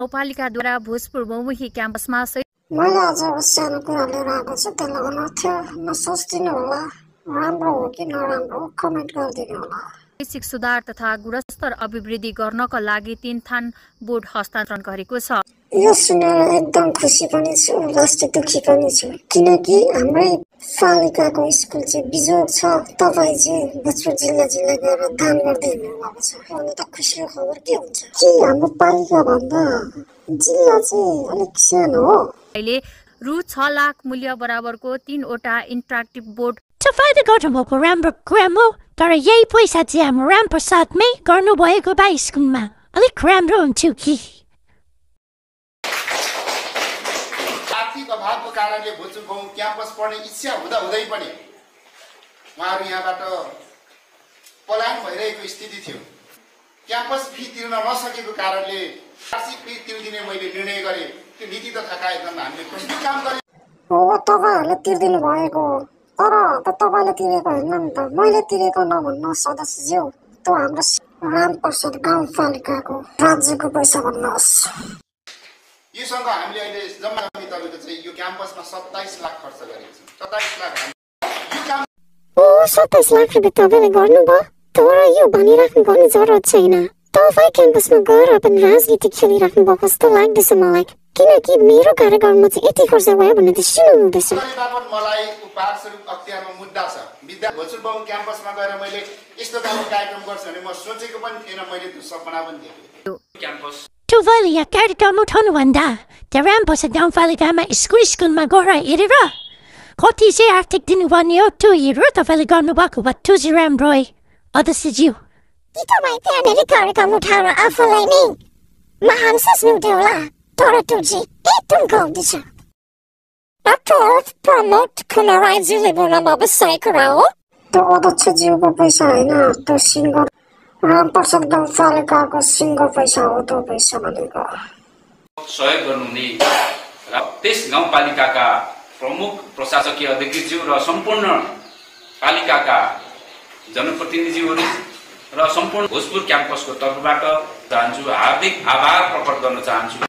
गाउँपालिकाद्वारा भोजपुर बहुमुखी क्याम्पसमा मैले आज सानो कुरा लिएर आएको छु, त्यसलाई अनर्थ्य नसोचिदिनु होला, राम्रो हो कि नराम्रो कमेन्ट गरिदिनु होला। शैक्षिक सुधार तथा गुणस्तर अभिवृद्धि गर्नका लागि 3 थान बोर्ड हस्तान्तरण गरेको छ। यो सुनेर एकदम खुसी पनि छु, लास्टै दुखी पनि छु, किनकि हाम्रै पालिकाको स्कुल चाहिँ बिजोग छ। तपाईँ चाहिँ भोजपुर जिल्ला गएर दान गर्दै हुनुभएको छ, अनि त खुसीको खबर के हुन्छ कि हाम्रो पालिका भन्दा जिल्ला चाहिँ अलिक सानो हो। अहिले रु 6 लाख मूल्य बराबरको 3 वटा इन्टरेक्टिभ बोर्ड तपाईँले गर्नुभएको राम्रो काम हो, तर यही पैसा चाहिँ हाम्रो रामप्रसादमै गर्नुभएको भए स्कुलमा अलिक राम्रो हुन्थ्यो कि। आर्थिक अभावको कारणले भोजपुर गाउँ क्याम्पस पढ्ने इच्छा हुँदै पनि उहाँहरू यहाँबाट पलायन भइरहेको स्थिति थियो। क्याम्पस फी तिर्न नसकेको कारणले वार्षिक फी तिर्दिने मैले निर्णय गरेँ। त्यो नीति तथा कार्यक्रममा हामीले प्रस्तुत काम गरेँ। हो, तपाईँहरूले तिर्दिनु भएको, तर तपाईँले तिरेको होइन नि त, मैले तिरेको नभन्नु सदस्यज्यू। त्यो हाम्रो रामप्रसाद गाउँपालिकाको राज्यको पैसा भन्नुहोस्। योसँग हामीले अहिले जम्मा तपाईँको चाहिँ यो क्याम्पसमा 27 लाख खर्च गरेको छौँ। 27 लाख यो काम 27 लाख रुपियाँ तपाईँले गर्नुभयो, तर यो भनिराख्नु पर्ने जरुरत छैन। तपाईँ क्याम्पसमा गएर पनि राजनीति खेलिराख्नु भएको जस्तो लाग्दैछ मलाई, किनकि मेरो कार्यक्रममा चाहिँ यति खर्च भयो भने त सुन्नु हुँदैछ। मलाई उपहार स्वरूप अख्तियारमा मुद्दा छ। विद्या भोजपुर गाउँ क्याम्पसमा गएर मैले यस्तो खालको कार्यक्रम गर्छु भने म सोचेको पनि थिएन, मैले त्यो सपना पनि देखेको क्याम्पस। तपाईँले यहाँ कार्यक्रम उठाउनुभन्दा त्यहाँ रामप्रसाद गाउँपालिकामा स्कुलमा गएर हेरेर कति चाहिँ आर्थिक दिनुपर्ने हो त्यो हेरेर तपाईँले गर्नुभएको भए त्यो चाहिँ राम्रो है अध्यक्षज्यू। कि तपाईँ त्यहाँनिर कार्यक्रम उठाएर आफूलाई नै महान सोच्नुहुन्थ्यो होला, तर त्यो चाहिँ एकदम गल्ती छ। प्रमोद खुमराज्यूले बोल्नु सही कुरा हो। त्यो अध्यक्षज्यूको पैसा होइन, त्यो सिङ्गो रामप्रसाद गाउँपालिकाको सिङ्गो पैसा हो। त्यो पैसा भनेको सहयोग गर्नुहुने र त्यस गाउँपालिकाका प्रमुख प्रशासकीय अधिकृतज्यू र सम्पूर्ण पालिकाका जनप्रतिनिधिहरू र सम्पूर्ण भोजपुर क्याम्पसको तर्फबाट चाहन्छु हार्दिक आभार प्रकट गर्न चाहन्छु।